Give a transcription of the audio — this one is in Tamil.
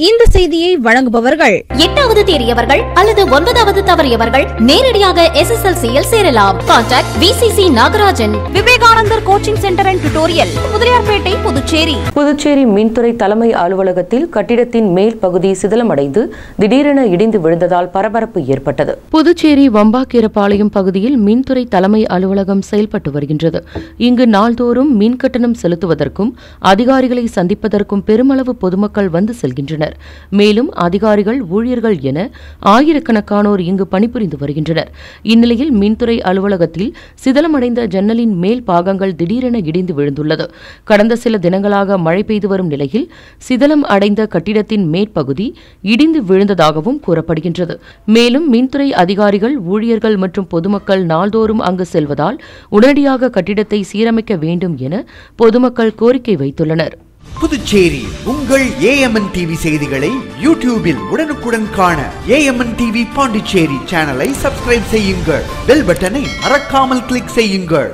இந்த செய்தியை வழங்குபவர்கள் 8வது தேறியவர்கள் அல்லது 9வது தவறியவர்கள் நேரடியாக SSLCயில் சேரலாம். Contact VCC Nagarajan, Vivekanandar coaching centre and tutorial, Mudaliarpet, Puducherry. Puducherry மின்துறை தலைமை அலுவலகத்தில் கட்டிடத்தின் மேல் பகுதி சிதிலமடைந்து திடீரென இடிந்து விழுந்ததால் பரபரப்பு ஏற்பட்டது. புதுச்சேரி வம்பாக்கீரபாளையம் பகுதியில் மின்துறை தலைமை அலுவலகம் செயல்பட்டு வருகின்றது. இங்கு நாள்தோறும் மின் கட்டணம் செலுத்துவதற்கும் அதிகாரிகளை சந்திப்பதற்கும் பெருமளவு பொதுமக்கள் வந்து செல்கின்றனர். மேலும் அதிகாரிகள், ஊழியர்கள் என ஆயிரக்கணக்கானோர் இங்கு பணிபுரிந்து வருகின்றனர். இந்நிலையில் மின்துறை அலுவலகத்தில் சிதலமடைந்த ஜன்னலின் மேல் பாகங்கள் திடீரென இடிந்து விழுந்துள்ளது. கடந்த சில தினங்களாக மழை பெய்து வரும் நிலையில் சிதலம் அடைந்த கட்டிடத்தின் மேற்பகுதி இடிந்து விழுந்ததாகவும் கூறப்படுகின்றது. மேலும் மின்துறை அதிகாரிகள், ஊழியர்கள் மற்றும் பொதுமக்கள் நாள்தோறும் அங்கு செல்வதால் உடனடியாக கட்டிடத்தை சீரமைக்க வேண்டும் என பொதுமக்கள் கோரிக்கை வைத்துள்ளனர். புதுச்சேரி உங்கள் AMN TV செய்திகளை யூடியூபில் உடனுக்குடன் காண AMN TV பாண்டிச்சேரி சேனலை சப்ஸ்கிரைப் செய்யுங்கள். பெல் பட்டனை மறக்காமல் கிளிக் செய்யுங்கள்.